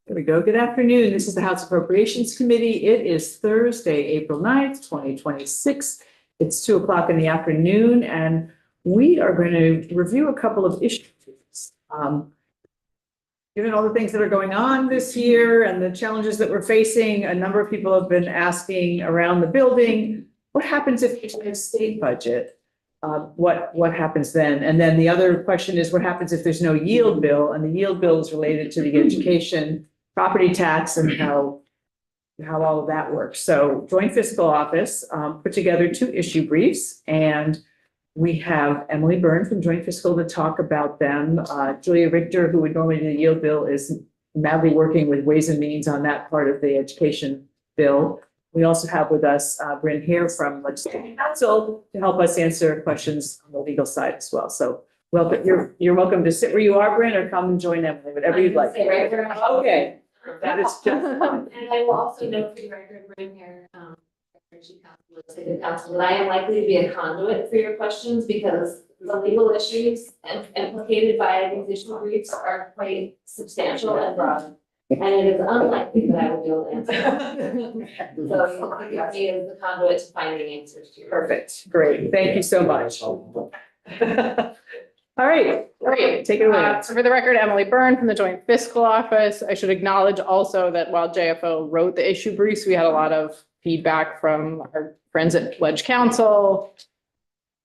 There we go. Good afternoon. This is the House Appropriations Committee. It is Thursday, April 9th, 2026. It's 2 o'clock in the afternoon, and we are going to review a couple of issues. Given all the things that are going on this year and the challenges that we're facing, a number of people have been asking around the building, what happens if it's a state budget? What happens then? And then the other question is, what happens if there's no yield bill? And the yield bill is related to the education property tax and how all of that works. So Joint Fiscal Office put together 2 issue briefs, and we have Emily Byrne from Joint Fiscal to talk about them. Julia Richter, who would normally do the yield bill, is madly working with Ways and Means on that part of the education bill. We also have with us Bryn Hare from Legislative Council to help us answer questions on the legal side as well. So welcome. You're welcome to sit where you are, Bryn, or come and join Emily, whatever you'd like. Okay. That is just fine. And I will also note for the record, Bryn Hare, Legislative Council, that I am likely to be a conduit for your questions because the legal issues implicated by these issue briefs are quite substantial and broad. And it is unlikely that I will be able to answer. So you can me as the conduit to finding answers to your. Perfect. Great. Thank you so much. All right. Great. Take it away. So for the record, Emily Byrne from the Joint Fiscal Office. I should acknowledge also that while JFO wrote the issue briefs, we had a lot of feedback from our friends at Ledge Council.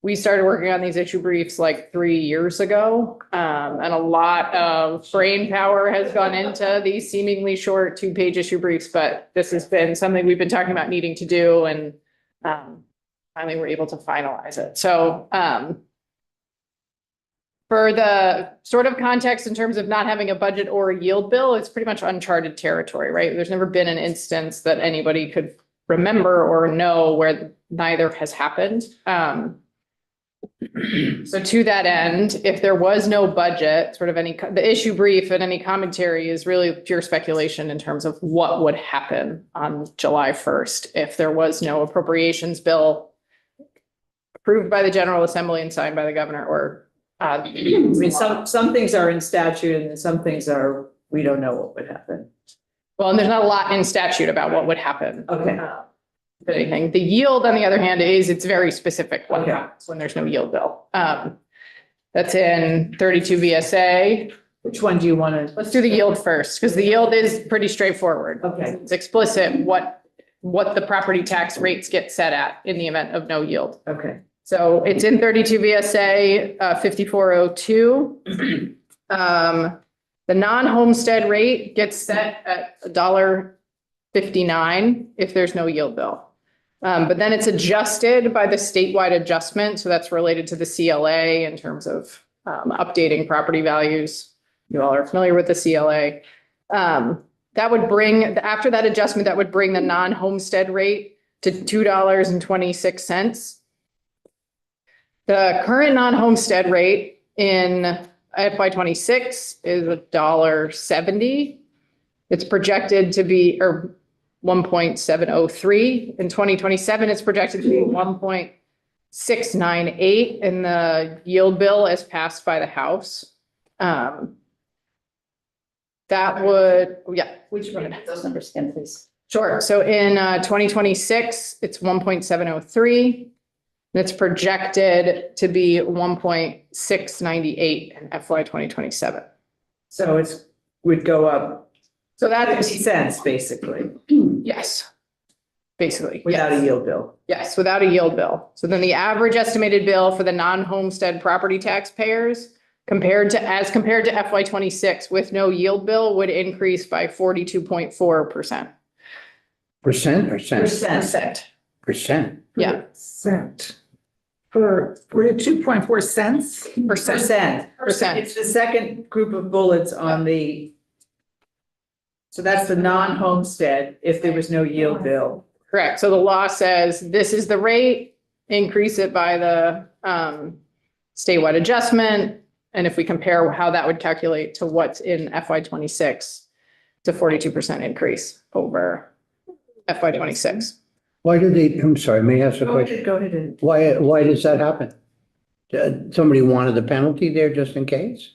We started working on these issue briefs like 3 years ago, and a lot of brain power has gone into these seemingly short 2-page issue briefs, but this has been something we've been talking about needing to do, and finally we're able to finalize it. So for the sort of context in terms of not having a budget or a yield bill, it's pretty much uncharted territory, right? There's never been an instance that anybody could remember or know where neither has happened. So to that end, if there was no budget, sort of the issue brief and any commentary is really pure speculation in terms of what would happen on July 1st if there was no appropriations bill approved by the General Assembly and signed by the governor, or I mean, some things are in statute and some things are, we don't know what would happen. well, and there's not a lot in statute about what would happen. Okay. If anything. The yield, on the other hand, it's very specific what Okay. happens when there's no yield bill. That's in 32 VSA. Which one do you want to? Let's do the yield first, because the yield is pretty straightforward. Okay. It's explicit what the property tax rates get set at in the event of no yield. Okay. So it's in 32 VSA 5402. The non-homestead rate gets set at $1.59 if there's no yield bill. But then it's adjusted by the statewide adjustment. So that's related to the CLA in terms of updating property values. You all are familiar with the CLA. That would bring, after that adjustment, that would bring the non-homestead rate to $2.26. The current non-homestead rate in FY26 is $1.70. It's projected to be, or 1.703. In 2027, it's projected to be 1.698 in the yield bill as passed by the House. That would, yeah. Which one? Those numbers again, please. Sure. So in 2026, it's 1.703. And it's projected to be 1.698 in FY 2027. So it's, would go up So that 50 is, cents basically, yes, basically. without yes. a yield bill. Yes, without a yield bill. So then the average estimated bill for the non-homestead property taxpayers compared to FY 26 with no yield bill would increase by 42.4%. Percent or cents? Percent. Percent. Yeah. Cent. For 2.4 cents? Percent. It's the second group of bullets on the, so that's the non-homestead if there was no yield bill. Correct. So the law says this is the rate, increase it by the statewide adjustment. And if we compare how that would calculate to what's in FY 26, it's a 42% increase over FY 26. Why do they, I'm sorry, may I ask a question? Go ahead. Why does that happen? Somebody wanted the penalty there just in case?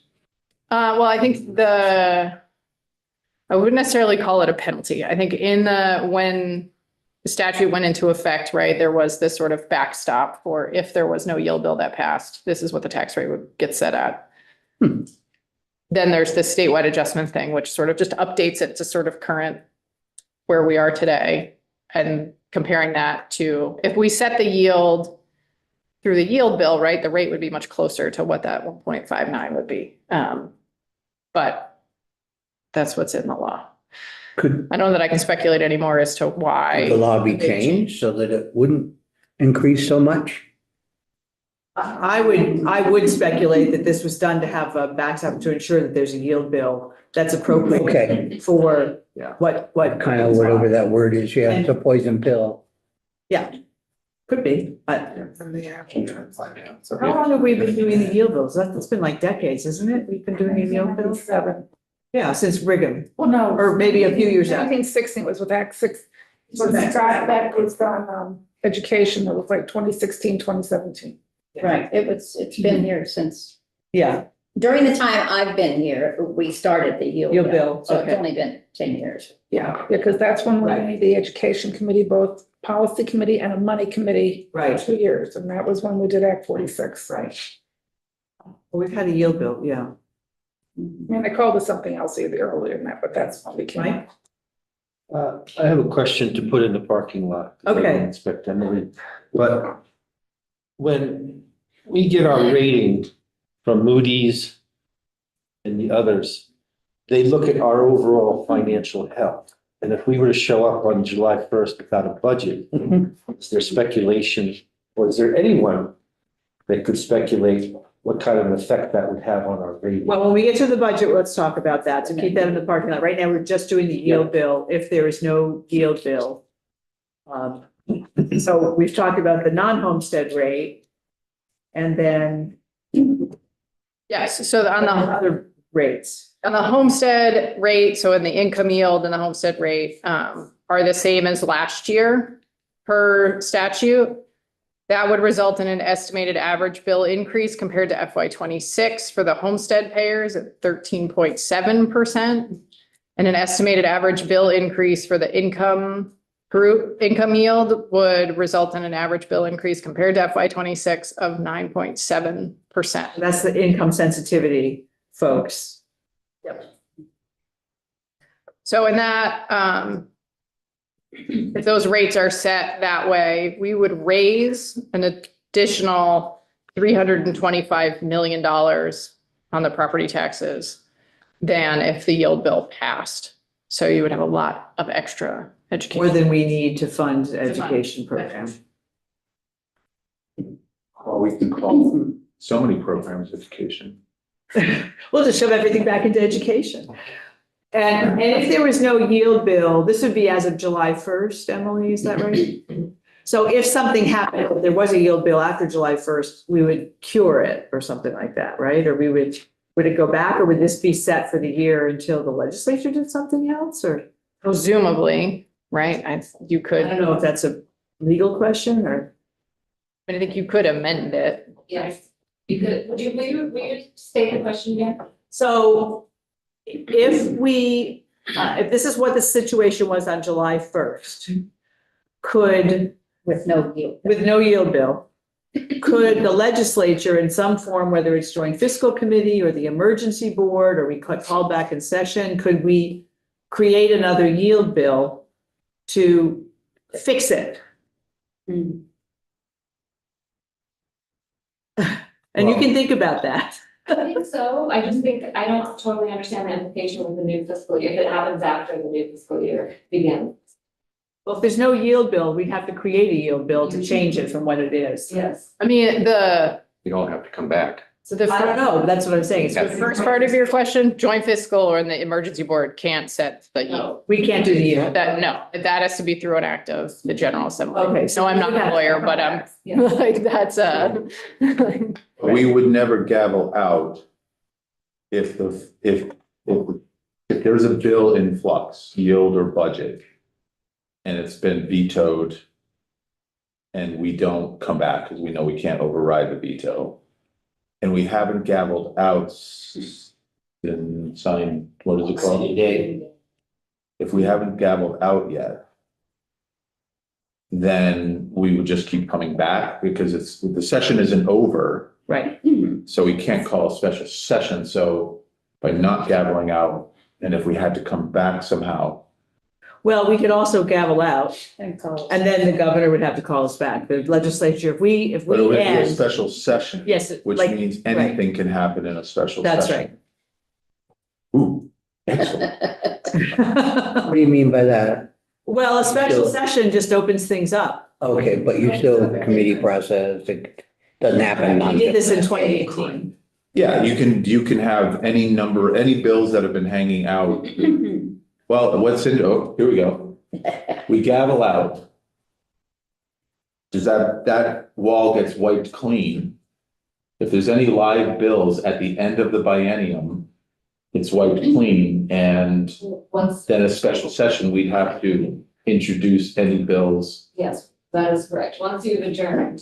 Well, I think I wouldn't necessarily call it a penalty. I think when the statute went into effect, right, there was this sort of backstop for if there was no yield bill that passed, this is what the tax rate would get set at. Then there's this statewide adjustment thing, which sort of just updates it to sort of current where we are today. And comparing that to, if we set the yield through the yield bill, right, the rate would be much closer to what that 1.59 would be. But that's what's in the law. Could I don't know that I can speculate anymore as to why. the law be changed so that it wouldn't increase so much? I would speculate that this was done to have a backstop to ensure that there's a yield bill that's appropriate Okay, for Yeah. what. kind of whatever that word is, yeah, it's a poison pill. Yeah, could be, but So how long have we been doing the yield bills? That's been like decades, isn't it? We've been doing the yield bills? 7. Yeah, since Brigham, Well, no. or maybe a few years after. 1916 was with Act 6. So that was on, education, it was like 2016, 2017. Right, it's been here since, Yeah, during the time I've been here, we started the yield Yield bill. bill, So it's okay. only been 10 years. Yeah, because that's when we Right. made the education committee, both policy committee and a money committee for right, 2 years. And that was when we did Act 46. right. Well, we've had a yield bill, yeah. I mean, they called it something else either earlier than that, but that's when we came. Mike? I have a question to put in the parking lot. Okay. Inspect Emily, but when we get our rating from Moody's and the others, they look at our overall financial health. And if we were to show up on July 1st without a budget, is there speculation, or is there anyone that could speculate what kind of an effect that would have on our rating? Well, when we get to the budget, let's talk about that. So keep that in the parking lot. Right now, we're just doing the yield bill if there is no yield bill. So we've talked about the non-homestead rate. And then Yes, so on the other rates. homestead rate, so in the income yield and the homestead rate are the same as last year per statute. That would result in an estimated average bill increase compared to FY 26 for the homestead payers at 13.7%. And an estimated average bill increase for the income yield would result in an average bill increase compared to FY 26 of 9.7%. That's the income sensitivity, folks. So in that, if those rates are set that way, we would raise an additional $325 million on the property taxes than if the yield bill passed. So you would have a lot of extra More education. than we need to fund the education program. Well, we can call so many programs education. We'll just shove everything back into education. And if there was no yield bill, this would be as of July 1st, Emily, is that right? So if something happened, if there was a yield bill after July 1st, we would cure it or something like that, right? Or would it go back, or would this be set for the year until the legislature did something else, or? Presumably, right? You I could, don't know if that's a legal question or. I think you could amend it. Yes, you could, will you state the question again? So if this is what the situation was on July 1st, With no yield. with no yield bill, could the legislature in some form, whether it's joint fiscal committee or the emergency board, or we call back in session, could we create another yield bill to fix it? And you can think about that. I think so, I just think, I don't totally understand the implication with the new fiscal year, if it happens after the new fiscal year begins. Well, if there's no yield bill, we'd have to create a yield bill to change it from what it is. Yes. I mean, We all have to come back. so the I don't know, but that's what I'm saying. the first part of your question, joint fiscal or the emergency board can't set the yield. No. We can't do the yield. That has to be through an act of the General Assembly. Okay, So I'm not a lawyer, but Yeah. like, that's We would never gavel out if there's a bill in flux, yield or budget, and it's been vetoed, and we don't come back because we know we can't override the veto, and we haven't gavelled out and signed, what is it called? if we haven't gavelled out yet, then we would just keep coming back because the session isn't over. Right. So we can't call a special session. So by not gaveling out, and if we had to come back somehow, Well, we could also gavel out And so. and then the governor would have to call us back. The legislature, if we but it would be a end, special session. yes, Which like, means anything can happen in a special that's session. right. Ooh, excellent. What do you mean by that? Well, a special Still- session just opens things up. Okay, but you still have a committee process, it doesn't happen. We did this in 2018. Yeah, you can have any bills that have been hanging out. Well, here we go. We gavel out. Does that wall gets wiped clean? If there's any live bills at the end of the biennium, it's wiped clean, and Once, then a special session, we'd have to introduce any bills. yes, that is correct. Once you've adjourned,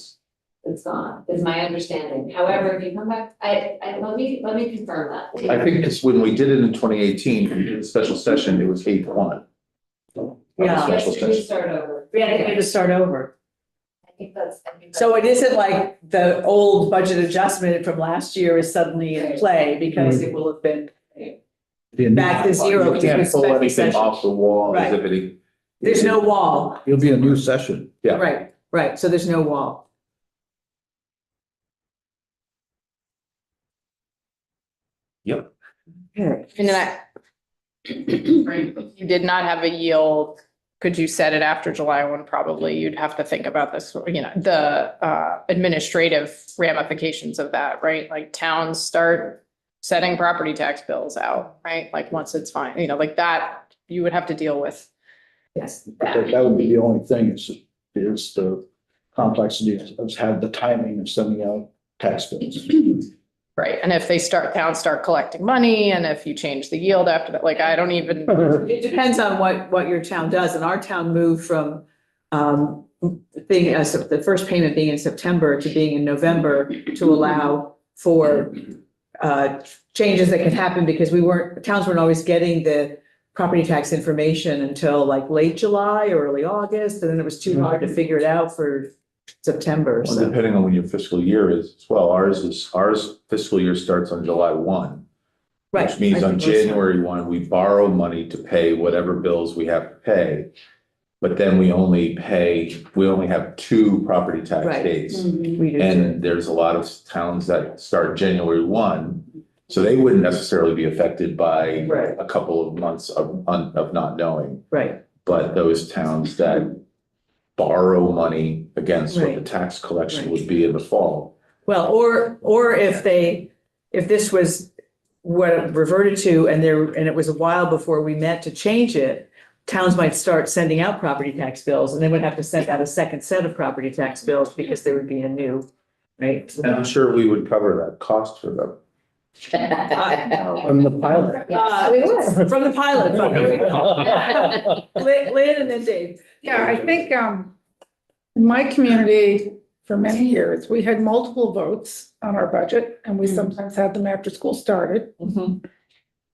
it's gone, is my understanding. However, if you come back, let me confirm that. I think it's when we did it in 2018, we did a special session, it was 8-1. Yeah. Yes, Special we session. start over. We had to start over. I think that's. So it isn't like the old budget adjustment from last year is suddenly in play because it will have been back to zero. You because it can't was pull special anything session. off the wall as Right. if it. There's no wall. It'll be a new session. Yeah. Right. So there's no wall. Yep. Okay. And then you did not have a yield. Could you set it after July 1? Probably you'd have to think about this, the administrative ramifications of that, right? Like towns start setting property tax bills out, right? Like once it's fine, like that, you would have to deal with. Yes. That would be the only thing is the complexity of have the timing of sending out tax bills. Right, and if towns start collecting money, and if you change the yield after that, like, I don't even, It depends on what your town does. And our town moved from the first payment being in September to being in November to allow for changes that can happen because towns weren't always getting the property tax information until like late July or early August, and then it was too hard to figure it out for September. Well, So, depending on when your fiscal year is as well. Ours fiscal year starts on July 1. right. Which means I on think that's- January 1, we borrow money to pay whatever bills we have to pay. But then we only have 2 property tax Right. dates. We do too. And there's a lot of towns that start January 1. So they wouldn't necessarily be affected by Right. a couple of months of not knowing. Right. But those towns that borrow money against what the Right. tax collection Right. would be in the fall. Well, or if this was what it reverted to and it was a while before we met to change it, towns might start sending out property tax bills and they would have to send out a second set of property tax bills because there would be a new, right? And I'm sure we would cover that cost for them. From the pilot. From the pilot fund, there we go. Lynn and then Dave. Yeah, I think, in my community, for many years, we had multiple votes on our budget, and we sometimes had them after school started. Mhm.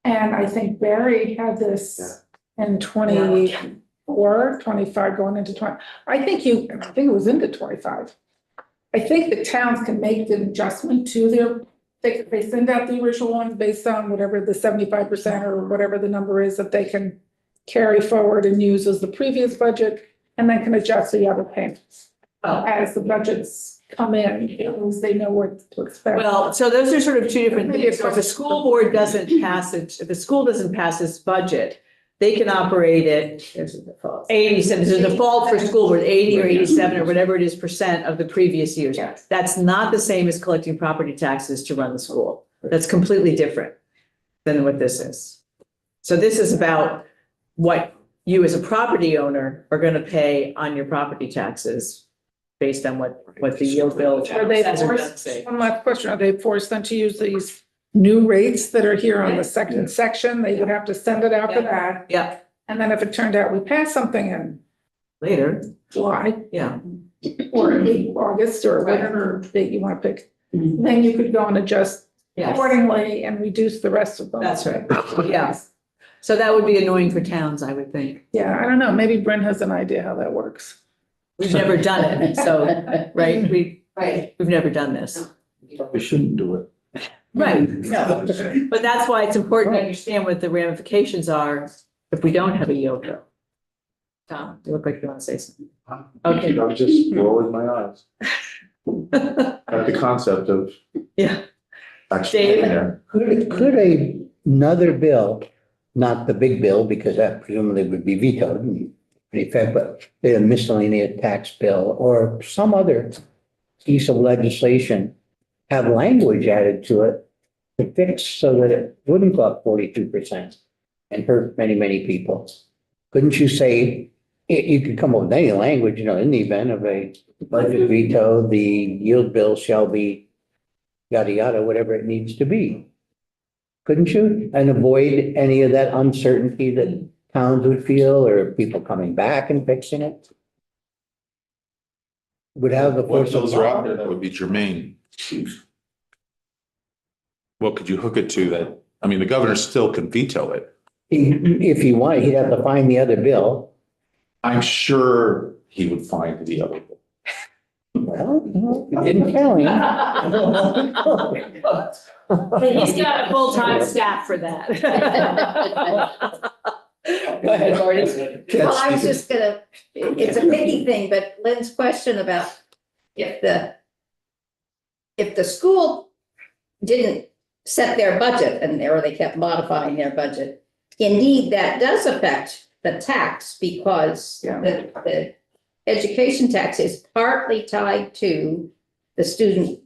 And I think Barry had this in 24, 25, going into 20. I think it was into 25. I think the towns can make the adjustment to they send out the original ones based on whatever the 75% or whatever the number is that they can carry forward and use as the previous budget, and then can adjust the other payments as the budgets come in, at least they know what to expect. Well, so those are sort of two different Maybe things. it's So if the school board doesn't pass it, if the school doesn't pass its budget, they can operate at 87, there's a default for school board, 80 or 87 or whatever it is % of the previous years. Yes. That's not the same as collecting property taxes to run the school. That's completely different than what this is. So this is about what you as a property owner are going to pay on your property taxes based on what the yield bill Are they says or doesn't forced, say. one last question, are they forced then to use these new rates that are here on the second section? They would have to send it out for that. Yeah, And then if it turned out we passed something in later, July yeah. or in August or whatever date you want to pick, then you could go and adjust Yes. accordingly and reduce the rest of them. That's right, yeah. So that would be annoying for towns, I would think. Yeah, I don't know, maybe Brent has an idea how that works. We've never done it, so, right, Right. we've never done this. We shouldn't do it. Right, no, but that's why it's important to understand what the ramifications are if we don't have a yield bill. Tom, you look like you want to say something. Okay. I'm just rolling my eyes at the concept of Yeah. actually Dave? getting there. Could another bill, not the big bill, because that presumably would be vetoed and pretty fair, but a miscellaneous tax bill or some other piece of legislation have language added to it to fix so that it wouldn't go up 42% and hurt many, many people? Couldn't you say, you could come up with any language, in the event of a budget veto, the yield bill shall be yada, yada, whatever it needs to be. Couldn't you? And avoid any of that uncertainty that towns would feel or people coming back and fixing it? Would have the What force of bills are out law. there that would be germane? What could you hook it to that, I mean, the governor still can veto it. If he wanted, he'd have to find the other bill. I'm sure he would find the other. Well, you didn't tell him. He's got a full-time staff for that. Go ahead, Marty. Well, I was just gonna, it's a picky thing, but Lynn's question about if the school didn't set their budget or they kept modifying their budget, indeed, that does affect the tax because the education tax is partly tied to the student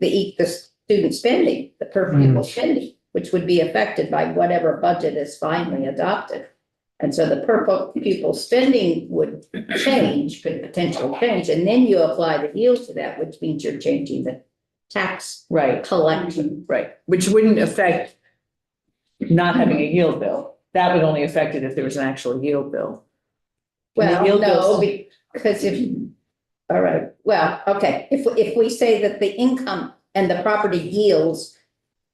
spending, the per pupil spending, which would be affected by whatever budget is finally adopted. And so the per pupil spending would change, could potentially change, and then you apply the yield to that, which means you're changing the tax Right, collection. right, which wouldn't affect not having a yield bill. That would only affect it if there was an actual yield bill. Well, yield no, bills- because all right, well, okay, if we say that the income and the property yields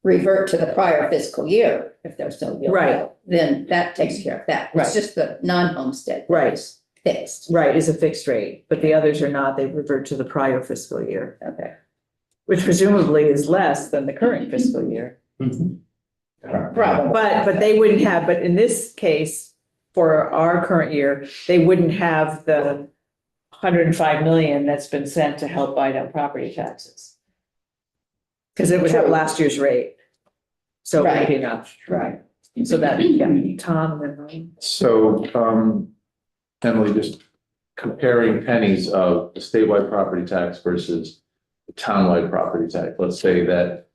revert to the prior fiscal year, if there's no yield Right. bill, then that takes care of that. Right. It's just the non-homestead. that Right. is Fixed, Right, is a fixed rate, but the others are not. They revert to the prior fiscal year, okay. which presumably is less than the current fiscal year. Probably. But they wouldn't have, but in this case, for our current year, they wouldn't have the 105 million that's been sent to help buy down property taxes. Because it would have last year's rate. So it would be enough. Right. So that, yeah, Tom and then. So, Emily, just comparing pennies of the statewide property tax versus the townwide property tax. Let's say that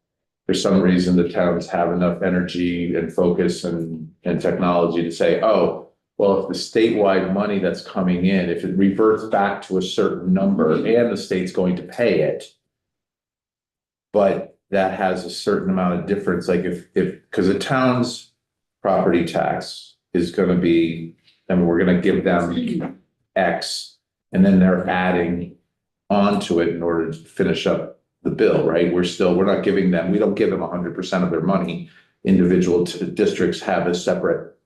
for some reason the towns have enough energy and focus and technology to say, oh, well, if the statewide money that's coming in, if it reverts back to a certain number and the state's going to pay it, but that has a certain amount of difference, like if, because the town's property tax is gonna be, I mean, we're gonna give them X, and then they're adding onto it in order to finish up the bill, right? We're not giving them, we don't give them 100% of their money. Individual districts have a separate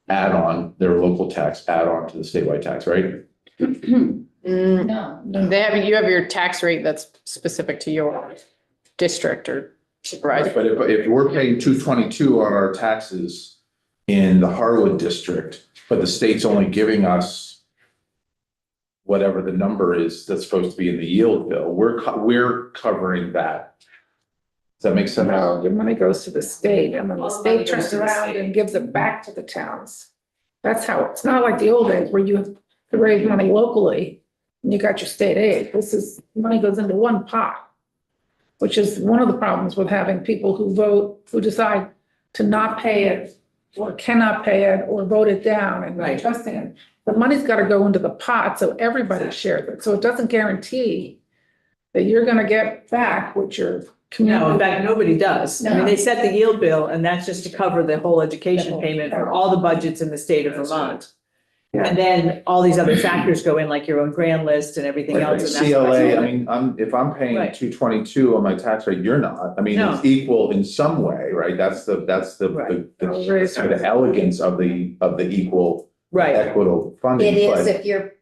add-on, their local tax add-on to the statewide tax, right? No. You have your tax rate that's specific to your district or supervisor. But if we're paying 222 on our taxes in the Harwood district, but the state's only giving us whatever the number is that's supposed to be in the yield bill, we're covering that. Does that make sense? No, the money goes to the state and then the All money state turns goes to the around state. and gives it back to the towns. That's how, it's not like the old days where you have to raise money locally and you got your state aid. This is, money goes into one pot. Which is one of the problems with having people who vote, who decide to not pay it or cannot pay it or vote it down and not Right. trusting it. The money's got to go into the pot so everybody shares it. So it doesn't guarantee that you're going to get back what your No, in community. fact, nobody does. I mean, No. they set the yield bill and that's just to cover the whole education payment for all the budgets in the state of Vermont. And then all these other factors go in, like your own grand list and everything else. and that's what CLA, said. I mean, if I'm paying Right. 222 on my tax rate, you're not. I mean, No. it's equal in some way, right? That's the Right. the elegance of the equal Right, equitable funding. It is but- if you're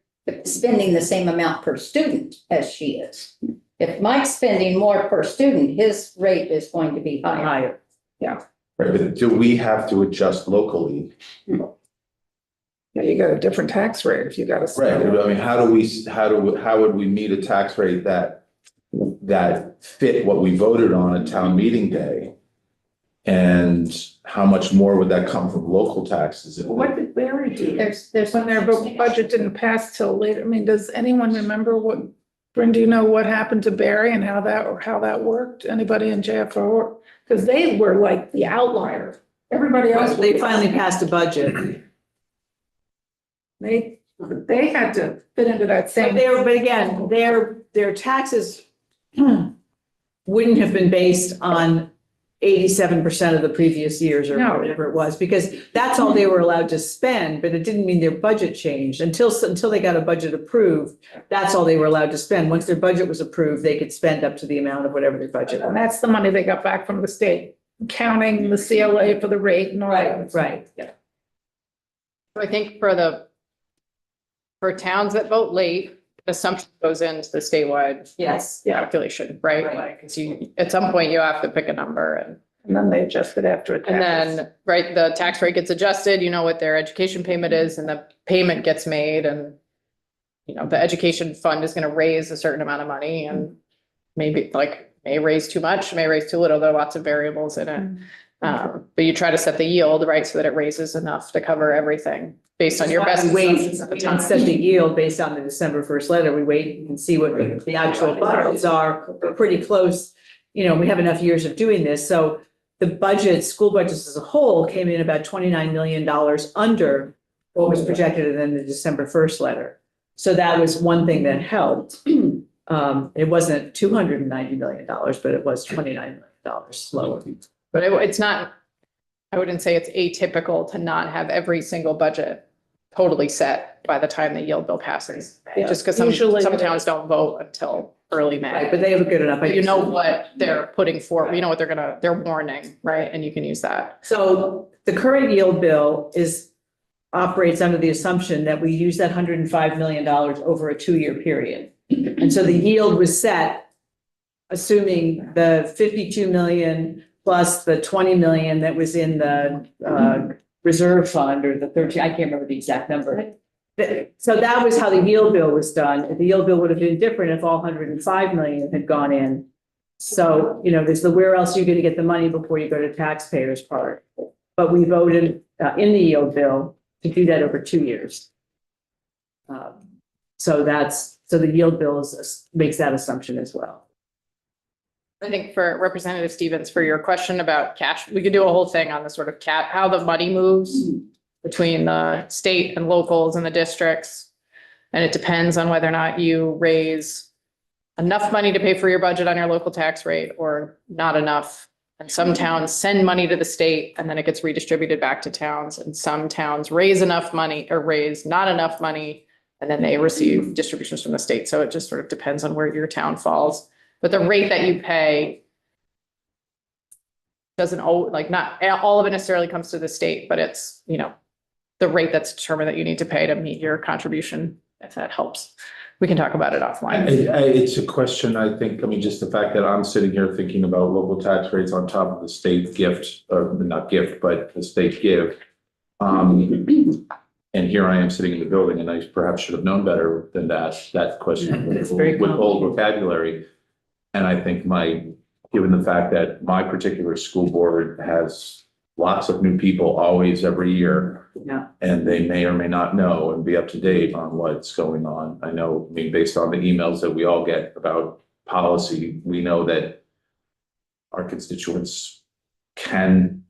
spending the same amount per student as she is. If Mike's spending more per student, his rate is going to be higher. higher. Right, but do we have to adjust locally? Yeah, you got a different tax rate if you got a. Right, I mean, how would we meet a tax rate that fit what we voted on at town meeting day? And how much more would that come from local taxes? What did Barry do? There's When their budget didn't pass till later, I mean, does anyone remember what, Bryn, do you know what happened to Barry and how that worked? Anybody in JFO? Because they were like the outlier. Everybody else. They finally passed a budget. They had to fit into that same. But again, their taxes wouldn't have been based on 87% of the previous years or No. whatever it was, because that's all they were allowed to spend, but it didn't mean their budget changed until they got a budget approved. That's all they were allowed to spend. Once their budget was approved, they could spend up to the amount of whatever their budget And was. that's the money they got back from the state, counting the CLA for the rate and all that. Right. I think for towns that vote late, assumption goes into the statewide Yes. calculation, right? Right. Like, 'cause at some point you have to pick a number And then they adjusted after it. and then, right, the tax rate gets adjusted, you know what their education payment is and the payment gets made and the education fund is gonna raise a certain amount of money and maybe may raise too much, may raise too little. There are lots of variables in it. But you try to set the yield, right, so that it raises enough to cover everything based on your best. We wait assumptions at the and time. set the yield based on the December 1st letter. We wait and see what the actual budgets are. We're pretty close. We have enough years of doing this. So the budget, school budgets as a whole came in about $29 million under what was projected in the December 1st letter. So that was one thing that helped. It wasn't $290 million, but it was $29 million lower. But it's not, I wouldn't say it's atypical to not have every single budget totally set by the time the yield bill passes. Yeah. Just because Usually some it towns don't vote until early Right, May. but they have a good enough. But you know what they're putting forward, you know what they're warning, right? And you can use that. So the current yield bill operates under the assumption that we use that $105 million over a 2-year period. And so the yield was set assuming the 52 million plus the 20 million that was in the reserve fund or the 13, I can't remember the exact number. So that was how the yield bill was done. The yield bill would have been different if all 105 million had gone in. So, there's the where else you're going to get the money before you go to taxpayers part. But we voted in the yield bill to do that over 2 years. So the yield bill makes that assumption as well. I think for Representative Stevens, for your question about cash, we could do a whole thing on the sort of how the money moves between the state and locals and the districts. And it depends on whether or not you raise enough money to pay for your budget on your local tax rate or not enough. And some towns send money to the state and then it gets redistributed back to towns. And some towns raise enough money or raise not enough money and then they receive distributions from the state. So it just sort of depends on where your town falls. But the rate that you pay doesn't not all of it necessarily comes to the state, but it's, the rate that's determined that you need to pay to meet your contribution, if that helps. We can talk about it offline. It's a question, I think, just the fact that I'm sitting here thinking about local tax rates on top of the state gift, or not gift, but the state give. And here I am sitting in the building and I perhaps should have known better than that question It's very with old vocabulary. And I think given the fact that my particular school board has lots of new people always every year. Yeah. And they may or may not know and be up to date on what's going on. Based on the emails that we all get about policy, we know that our constituents can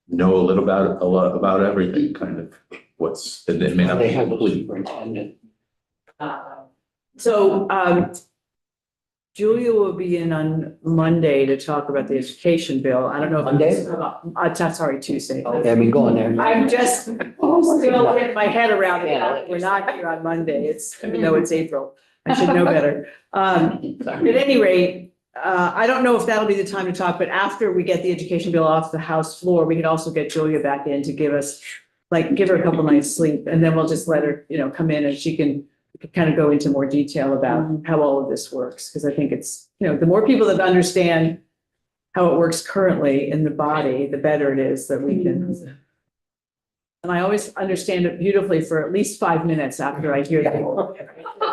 know a little about everything, kind of they may not They be have a complete. superintendent. So Julia will be in on Monday to talk about the education bill. I don't know. Monday? Sorry, Tuesday. Yeah, we go in there. I'm just still getting my head around it. We're not here on Monday. Even though it's April. I should know better. At any rate, I don't know if that'll be the time to talk, but after we get the education bill off the House floor, we could also get Julia back in to give us, give her a couple nights sleep, and then we'll just let her, come in and she can kind of go into more detail about how all of this works, because I think it's, the more people that understand how it works currently in the body, the better it is that we can. And I always understand it beautifully for at least 5 minutes after I hear that.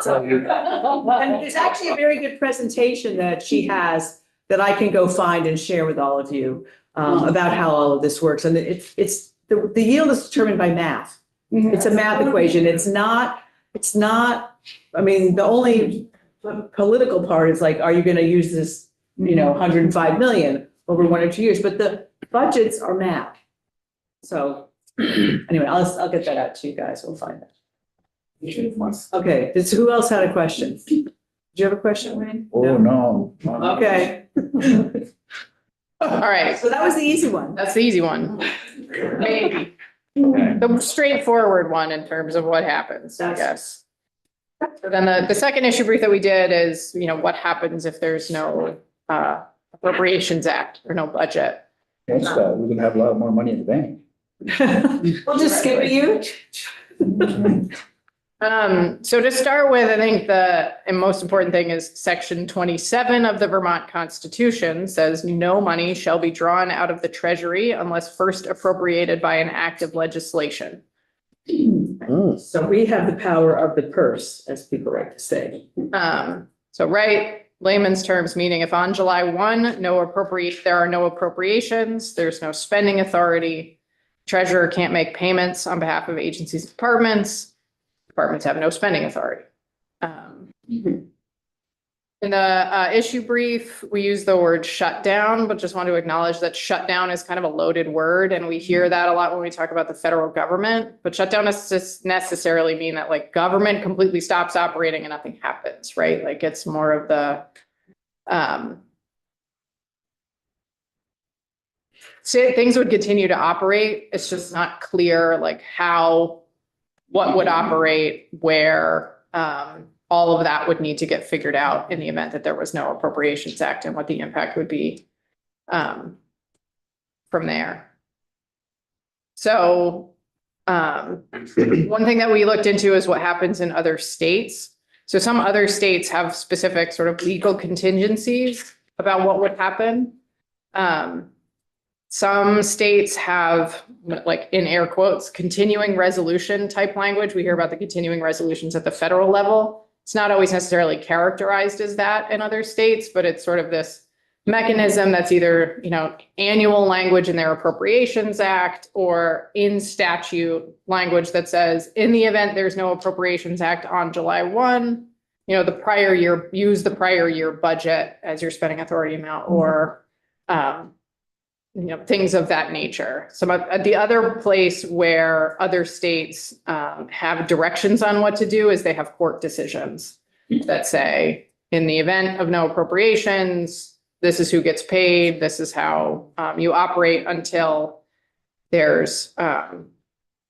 So, and there's actually a very good presentation that she has that I can go find and share with all of you about how all of this works. And it's the yield is determined by math. It's a math equation. It's not, I mean, the only political part is are you going to use this, 105 million over 1 or 2 years? But the budgets are math. So anyway, I'll get that out to you guys. We'll find that. Okay, who else had a question? Did you have a question, Wayne? Oh, no. Okay. All right, So that was the easy one. that's the easy one. Maybe. The straightforward one in terms of what happens, I guess. So then the second issue brief that we did is, what happens if there's no Appropriations Act or no budget? That's that. We're gonna have a lot more money in the bank. We'll just skip you. So to start with, I think the most important thing is section 27 of the Vermont Constitution says no money shall be drawn out of the treasury unless first appropriated by an act of legislation. So we have the power of the purse, as people like to say. So layman's terms, meaning if on July 1, there are no appropriations, there's no spending authority, treasurer can't make payments on behalf of agencies and departments have no spending authority. In the issue brief, we use the word shutdown, but just want to acknowledge that shutdown is kind of a loaded word. And we hear that a lot when we talk about the federal government, but shutdown doesn't just necessarily mean that government completely stops operating and nothing happens, right? It's more of the, things would continue to operate. It's just not clear what would operate, where, all of that would need to get figured out in the event that there was no Appropriations Act and what the impact would be from there. So one thing that we looked into is what happens in other states. So some other states have specific sort of legal contingencies about what would happen. Some states have, in air quotes, continuing resolution type language. We hear about the continuing resolutions at the federal level. It's not always necessarily characterized as that in other states, but it's sort of this mechanism that's either, annual language in their Appropriations Act or in statute language that says, in the event there's no Appropriations Act on July 1, the prior year, use the prior year budget as your spending authority amount, or, things of that nature. The other place where other states have directions on what to do is they have court decisions that say, in the event of no appropriations, this is who gets paid, this is how you operate until there's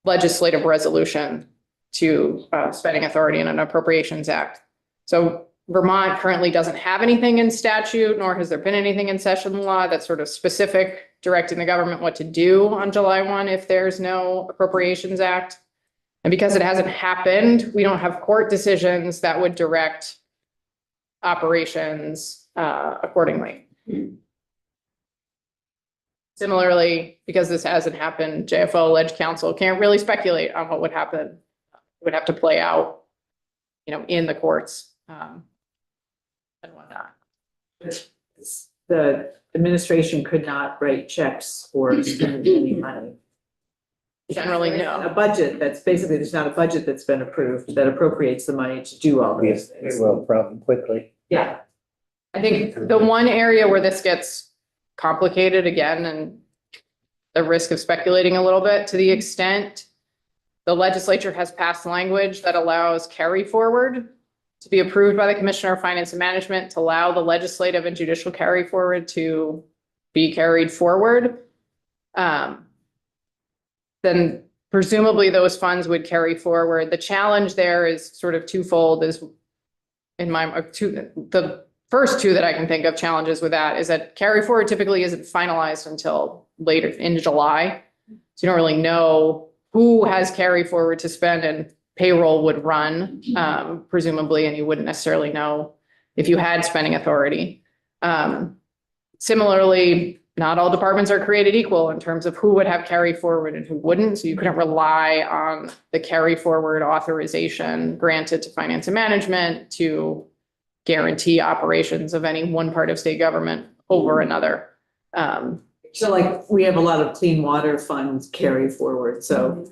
legislative resolution to spending authority in an Appropriations Act. So Vermont currently doesn't have anything in statute, nor has there been anything in session law that's sort of specific directing the government what to do on July 1 if there's no Appropriations Act. And because it hasn't happened, we don't have court decisions that would direct operations accordingly. Similarly, because this hasn't happened, JFO Ledge Council can't really speculate on what would happen. It would have to play out, in the courts and whatnot. The administration could not write checks or spend any money. Generally, no. A budget that's basically, there's not a budget that's been approved that appropriates the money to do all these Yes, things. well, probably quickly. Yeah. I think the one area where this gets complicated again, and the risk of speculating a little bit, to the extent the legislature has passed language that allows carry forward to be approved by the Commissioner of Finance and Management to allow the legislative and judicial carry forward to be carried forward. Then presumably those funds would carry forward. The challenge there is sort of twofold, is in my, the first two that I can think of challenges with that is that carry forward typically isn't finalized until later in July. So you don't really know who has carry forward to spend, and payroll would run, presumably, and you wouldn't necessarily know if you had spending authority. Similarly, not all departments are created equal in terms of who would have carry forward and who wouldn't. So you couldn't rely on the carry forward authorization granted to finance and management to guarantee operations of any one part of state government over another. So like, we have a lot of clean water funds carry forward, so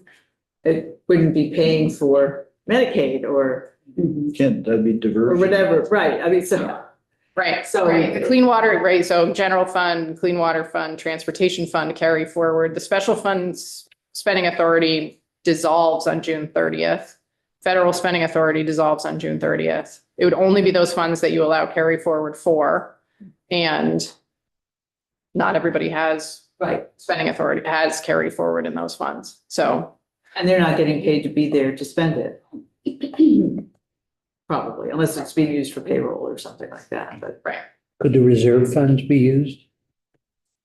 it wouldn't be paying for Medicaid or That'd be diversion. whatever, right? I mean, so. Right, So- right, the clean water, right, so general fund, clean water fund, transportation fund carry forward. The special funds spending authority dissolves on June 30th. Federal spending authority dissolves on June 30th. It would only be those funds that you allow carry forward for. And not everybody has Right, spending authority, has carry forward in those funds. So, and they're not getting paid to be there to spend it. Probably, unless it's being used for payroll or something like that, but. right. Could the reserve funds be used?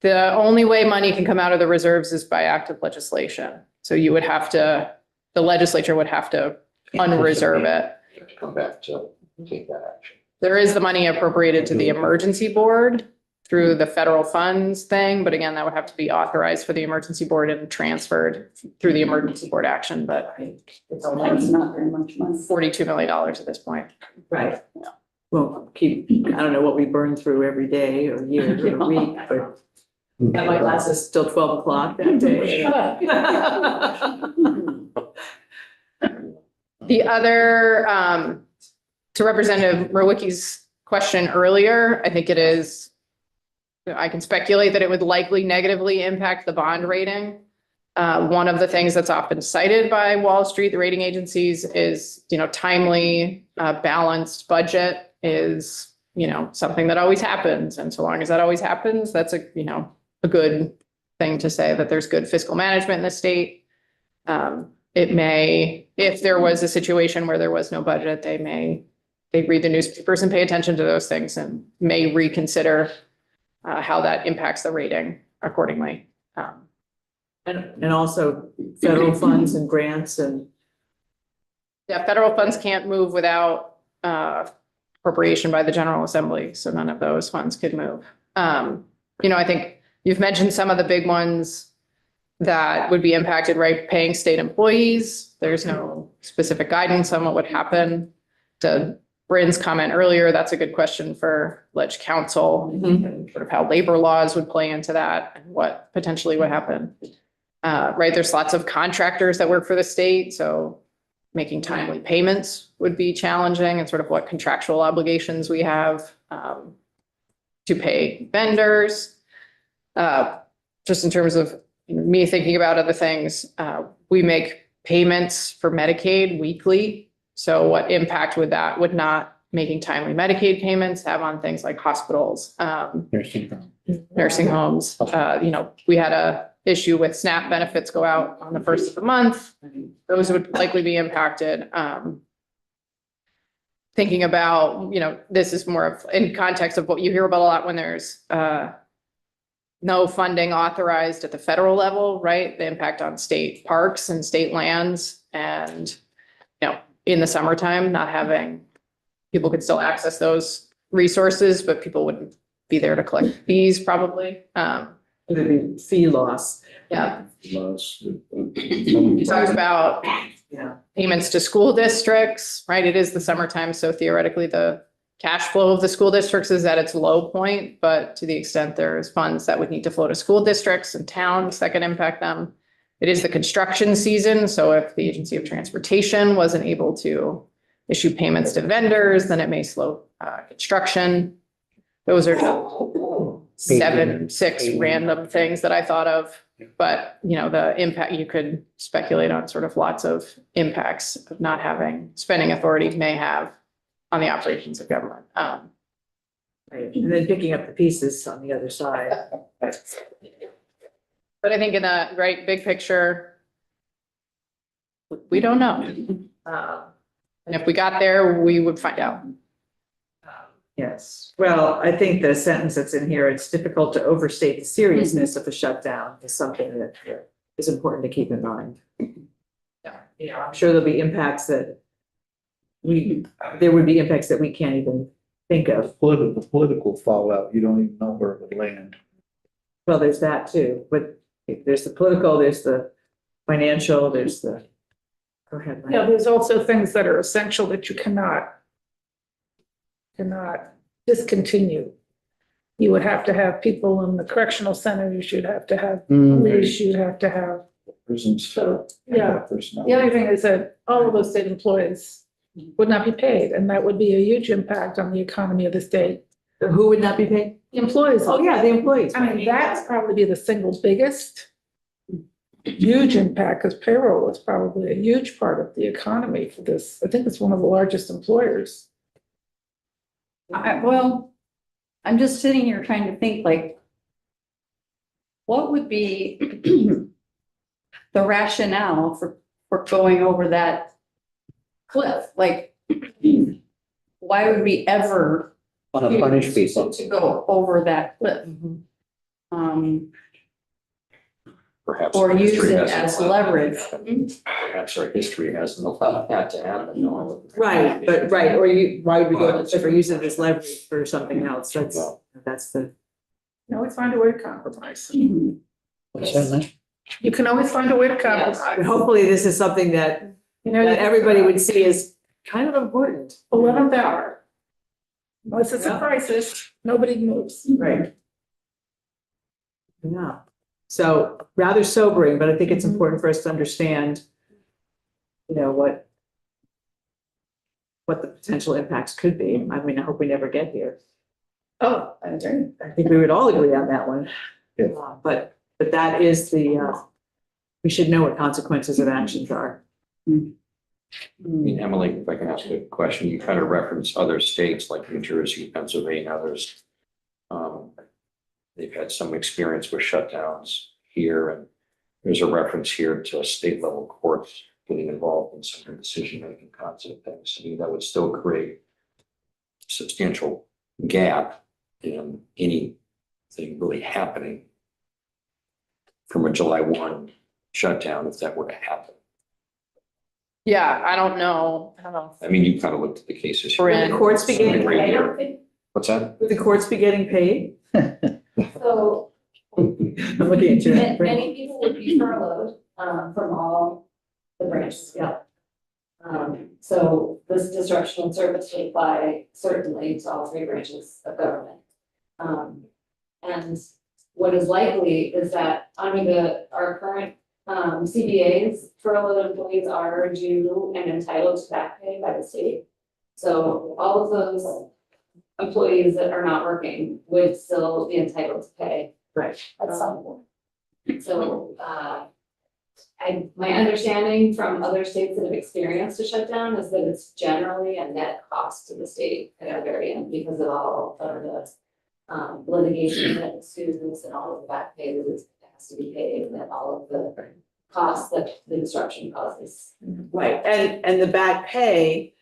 The only way money can come out of the reserves is by act of legislation. So you would have to, the legislature would have to unreserve it. Come back to take that action. There is the money appropriated to the emergency board through the federal funds thing, but again, that would have to be authorized for the emergency board and transferred through the emergency board action, but it's only not very much money. $42 million at this point. Right. Well, I don't know what we burn through every day or year or week, but that might last us till 12 o'clock that day. The other, to Representative Murwicki's question earlier, I think it is, I can speculate that it would likely negatively impact the bond rating. One of the things that's often cited by Wall Street, the rating agencies, is, timely, balanced budget is, something that always happens. And so long as that always happens, that's a good thing to say, that there's good fiscal management in the state. It may, if there was a situation where there was no budget, they read the newspapers and pay attention to those things and may reconsider how that impacts the rating accordingly. And also federal funds and grants and. Yeah, federal funds can't move without appropriation by the General Assembly, so none of those funds could move. I think you've mentioned some of the big ones that would be impacted, right? Paying state employees. There's no specific guidance on what would happen. To Bryn's comment earlier, that's a good question for Ledge Council, and sort of how labor laws would play into that and what potentially would happen. Right, there's lots of contractors that work for the state, so making timely payments would be challenging, and sort of what contractual obligations we have to pay vendors. Just in terms of me thinking about other things, we make payments for Medicaid weekly. So what impact would not making timely Medicaid payments have on things like hospitals, nursing homes? We had a issue with SNAP benefits go out on the first of the month. Those would likely be impacted. Thinking about, this is more of in context of what you hear about a lot when there's no funding authorized at the federal level, right? The impact on state parks and state lands, and, in the summertime, not having, people could still access those resources, but people wouldn't be there to collect fees probably. There'd be fee loss. Yeah. Loss. You talked about Yeah. payments to school districts, right? It is the summertime, so theoretically the cash flow of the school districts is at its low point, but to the extent there's funds that would need to flow to school districts and towns that can impact them. It is the construction season, so if the Agency of Transportation wasn't able to issue payments to vendors, then it may slow construction. Those are just 6 random things that I thought of. But, the impact, you could speculate on sort of lots of impacts of not having spending authority may have on the operations of government. Right, and then picking up the pieces on the other side. But I think in a right big picture, we don't know. And if we got there, we would find out. Yes, well, I think the sentence that's in here, it's difficult to overstate the seriousness of the shutdown is something that is important to keep in mind. Yeah. You know, I'm sure there'll be impacts that there would be impacts that we can't even think of. The political fallout, you don't even know where it would land. Well, there's that too, but there's the political, there's the financial, there's the. Go ahead. Lynn. Yeah, there's also things that are essential that you cannot discontinue. You would have to have people in the correctional center, you should have to have police, you'd have to have, Prisons. so, yeah. Personnel. The other thing is that all of those state employees would not be paid, and that would be a huge impact on the economy of the state. Who would not be paid? The employees. Oh, yeah, the employees. I mean, that's probably be the single biggest huge impact, because payroll is probably a huge part of the economy for this. I think it's one of the largest employers. Well, I'm just sitting here trying to think like, what would be the rationale for going over that cliff? Like, why would we ever Want to punish people. to go over that cliff? Perhaps. Or our use history it hasn't as allowed leverage? Perhaps our history hasn't allowed that to happen. No. Right, but, right, or why would we go, if we use it as leverage for something else, that's the. You always find a way to compromise. What's that, Lynn? You can always find a way to But compromise. hopefully this is something that, You know, that everybody would see as kind of important. 11th hour. Unless it's a Yeah. crisis, nobody moves. Right. Yeah, so rather sobering, but I think it's important for us to understand, you know, what the potential impacts could be. I mean, I hope we never get here. Oh, I agree. I think we would all agree on that one. Yeah. But that is we should know what consequences of actions are. I mean, Emily, if I can ask a question, you kind of reference other states like New Jersey, Pennsylvania, others. They've had some experience with shutdowns here, and there's a reference here to state level courts getting involved in some decision-making concept things. I mean, that would still create substantial gap in anything really happening from a July 1 shutdown, if that were to happen. Yeah, I don't know. I mean, you kind of looked at the cases. We're Will in- the courts be getting Right paid? here. What's that? Will the courts be getting paid? So I'm looking at you. many people would be furloughed, from all the branches, yeah. So this disruption in service would apply certainly to all three branches of government. And what is likely is that under our current CBAs, furloughed employees are due and entitled to back pay by the state. So all of those employees that are not working would still be entitled to pay. Right. At some point. So, my understanding from other states that have experienced a shutdown is that it's generally a net cost to the state at the very end because of all of the litigation that ensues and all of the back pay that has to be paid and then all of the costs that the disruption causes. Right, and the back pay,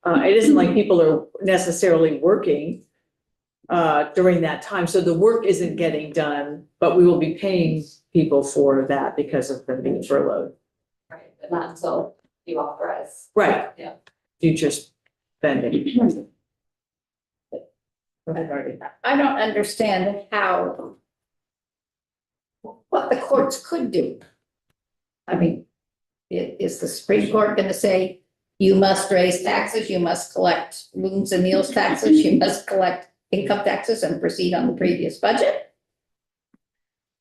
it isn't like people are necessarily working during that time, so the work isn't getting done, but we will be paying people for that because of them being furloughed. Right, but not until you authorize. Right. Yeah. Future spending. I don't understand what the courts could do. I mean, is the Supreme Court going to say, you must raise taxes, you must collect rooms and meals taxes, you must collect income taxes and proceed on the previous budget?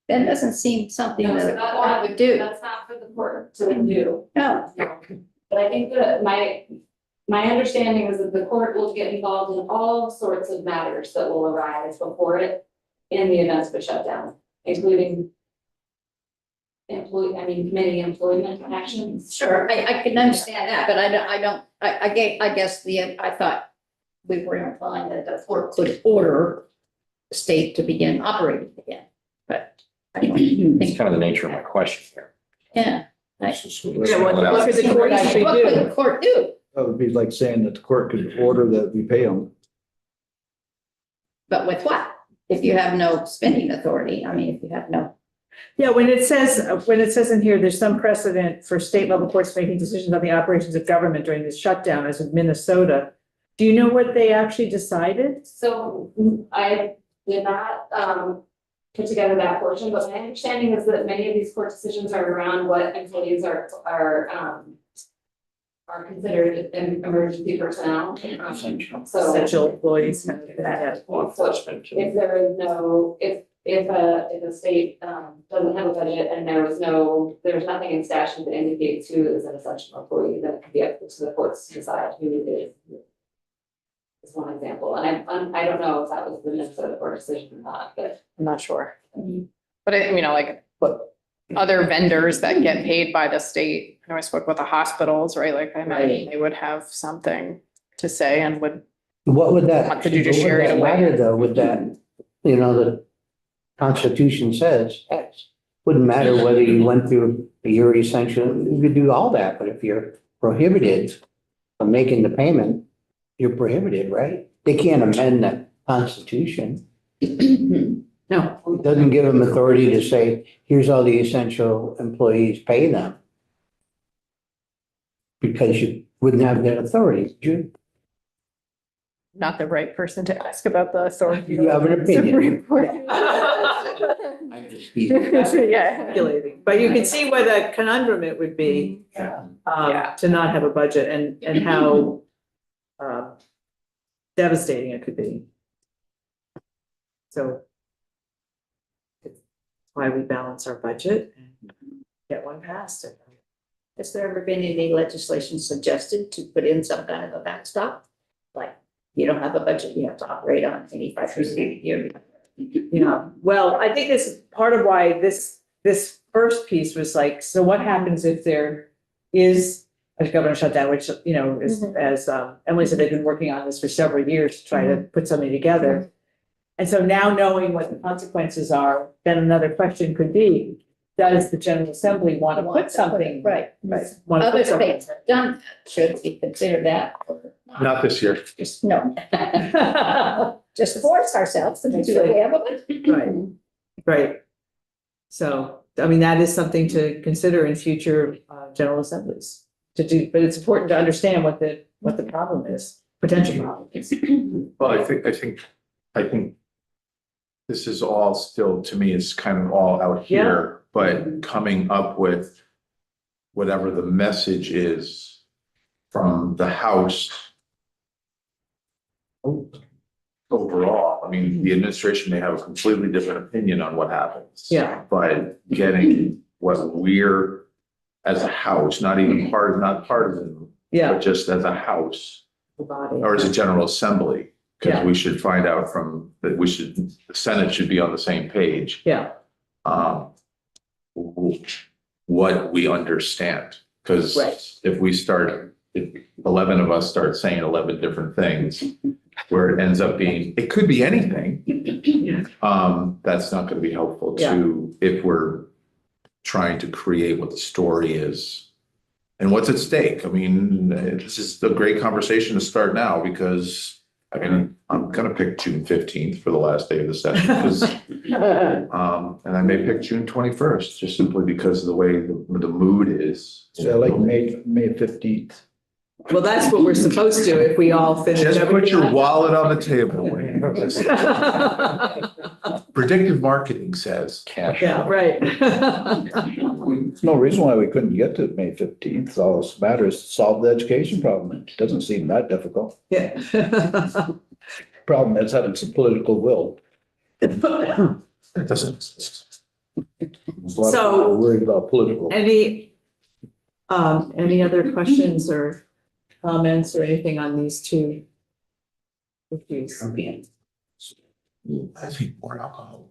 That doesn't seem something No, so that a court would do. That's not for the court to do. No, But I think that my understanding is that the court will get involved in all sorts of matters that will arise before it in the event of a shutdown, including committee employment actions. sure, I can understand that, but I thought we were implying that the court could order the state to begin operating again, but I don't It's think, kind of the nature of my question here. yeah. Yeah, what could the court What actually could do? the court do? That would be like saying that the court could order that we pay them. But with what? If you have no spending authority, I mean, if you have no, Yeah, when it says in here, there's some precedent for state level courts making decisions on the operations of government during this shutdown, as with Minnesota. Do you know what they actually decided? So I did not put together that portion, but my understanding is that many of these court decisions are around what employees are considered emergency personnel. So Essential employees. Kind of thing, yeah. Law enforcement. if there is no, if a state doesn't have a budget and there's nothing in statute that indicates who is an essential employee, then it can be up to the courts to decide who it is. Is one example, and I don't know if that was the Minnesota court decision or not, but. I'm not sure. But I, like, what other vendors that get paid by the state, I know I spoke with the hospitals, right? Like, I imagine they would have something to say and would, What would that? Want the judiciary what would to that weigh matter though, with that, the Constitution says X. Wouldn't matter whether you went through your essential, you could do all that, but if you're prohibited from making the payment, you're prohibited, right? They can't amend the Constitution. No, It doesn't give them authority to say, here's all the essential employees, pay them. Because you wouldn't have that authority, would you? not the right person to ask about the authority. You have an opinion. Supreme Court. I'm just teasing. Yeah. speculating, but you can see what a conundrum it would be, Yeah. to not have a budget and how devastating it could be. So it's why we balance our budget and get one passed. has there ever been any legislation suggested to put in some kind of a backstop? Like, you don't have a budget, you have to operate on 85% a year. Yeah, well, I think this is part of why this first piece was like, so what happens if there is a government shutdown, which, is, as Emily said, they've been working on this for several years to try to put something together. And so now knowing what the consequences are, then another question could be, does the General Assembly want to put something? Right. Want to Other put something? states have done that. Should we consider that? Not this year. Just, no. Just force ourselves to make sure we have a budget. Right, right. So, I mean, that is something to consider in future General Assemblies to do, but it's important to understand what the problem is, potential problem is. Well, I think this is all still, to me, is kind of all out here, but coming up with whatever the message is from the House overall. I mean, the administration may have a completely different opinion on what happens. Yeah. But getting what we're, as a House, not partisan, Yeah, but just as a House, the body. or as a General Assembly, because Yeah. we should find out the Senate should be on the same page. Yeah, What we understand, because Right. if 11 of us start saying 11 different things, where it ends up being, it could be anything. That's not going to be helpful to, if we're trying to create what the story is and what's at stake. I mean, this is a great conversation to start now, because I'm going to pick June 15th for the last day of the session, because and I may pick June 21st, just simply because of the way the mood is. So I like May 15th. well, that's what we're supposed to if we all finish. Just put everything your on. wallet on the table. Predictive marketing says. Cash. Yeah, right. There's no reason why we couldn't get to May 15th. All that matters is to solve the education problem. It doesn't seem that difficult. Yeah. Problem is having some political will. It doesn't exist. There's a lot of So- people worried about political. Any other questions or comments or anything on these two issues? I think more alcohol.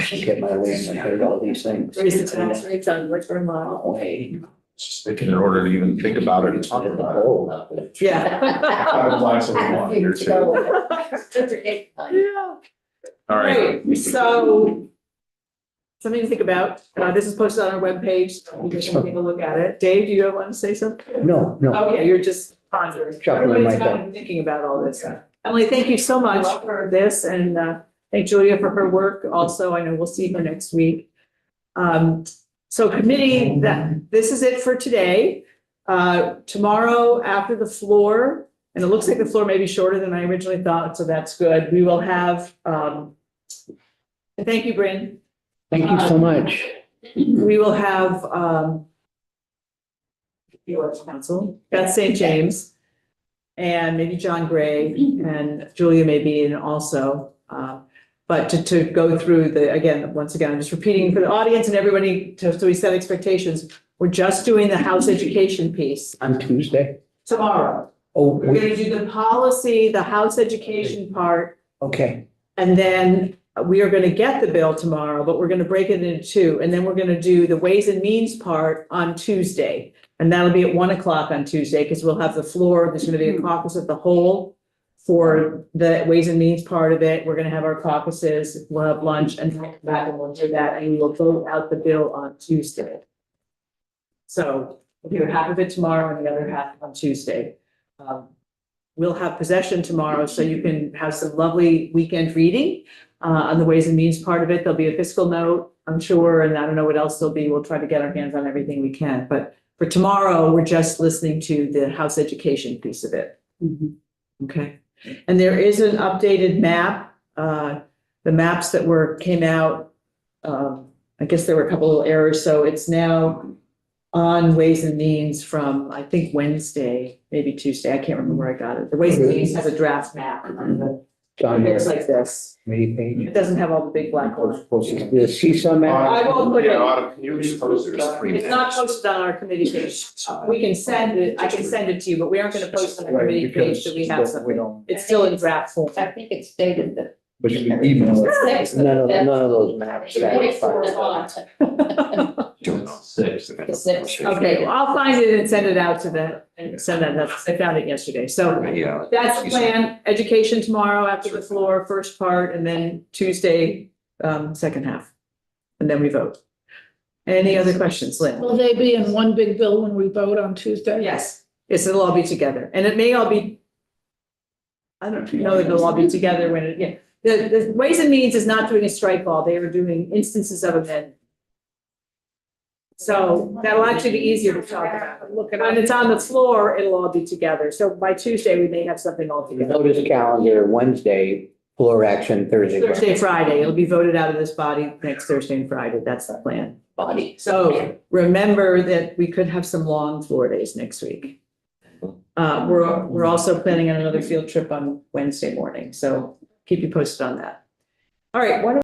Get my way in my head, all these things. Raise the tax rates on liquor and wine. Just thinking in order to even think about it and talk about it. Yeah. I've applied for one here too. Yeah. All right. Great, so something to think about. This is posted on our webpage. You guys can take a look at it. Dave, do you want to say something? No, no. Okay, you're just pondering. Shuffling Everybody's myself. kind of thinking about all this. Emily, thank you so much for this, and thank Julia for her work also. I know we'll see her next week. So committee, this is it for today. Tomorrow after the floor, and it looks like the floor may be shorter than I originally thought, so that's good. We will have, thank you, Bryn. Thank you so much. We will have, U.S. Council, Beth St. James, and maybe John Gray, and Julia may be in also. But to go through once again, I'm just repeating for the audience and everybody, so we set expectations. We're just doing the house education piece On Tuesday? tomorrow. Oh, We're gonna do the policy, the house education part, okay. and then we are gonna get the bill tomorrow, but we're gonna break it into two. And then we're gonna do the Ways and Means part on Tuesday. And that'll be at 1 o'clock on Tuesday, because we'll have the floor, there's gonna be a caucus of the whole for the Ways and Means part of it. We're gonna have our caucuses, we'll have lunch, and we'll come back and we'll do that, and we will vote out the bill on Tuesday. So we'll do half of it tomorrow and the other half on Tuesday. We'll have possession tomorrow, so you can have some lovely weekend reading on the Ways and Means part of it. There'll be a fiscal note, I'm sure, and I don't know what else there'll be. We'll try to get our hands on everything we can. But for tomorrow, we're just listening to the house education piece of it. Okay. And there is an updated map. The maps that came out, I guess there were a couple little errors, so it's now on Ways and Means from, I think, Wednesday, maybe Tuesday. I can't remember where I got it. The Ways and Means has a draft map. It looks like this. Committee page. It doesn't have all the big black ones. The seesaw map? I won't put it. Can you just post it? It's not posted on our committee page. We can send it, I can send it to you, but we aren't gonna post on the committee page till we have something. It's still in draft form. I think it's dated the. But you can email it. None of those maps. Okay, well, I'll find it and send it out to I found it yesterday. So Yeah. that's the plan. Education tomorrow after the floor, first part, and then Tuesday, second half. And then we vote. Any other questions, Lynn? Will they be in one big bill when we vote on Tuesday? Yes, it'll all be together, and it may all be. I don't know that it'll all be together when the Ways and Means is not doing a strike ball, they are doing instances of amendment. So that'll actually be easier to talk about. Look, when it's on the floor, it'll all be together, so by Tuesday, we may have something all together. Notice calendar, Wednesday, floor action, Thursday. Friday, it'll be voted out of this body next Thursday and Friday, that's the plan. Body. So remember that we could have some long floor days next week. We're also planning on another field trip on Wednesday morning, so keep you posted on that. All right, why don't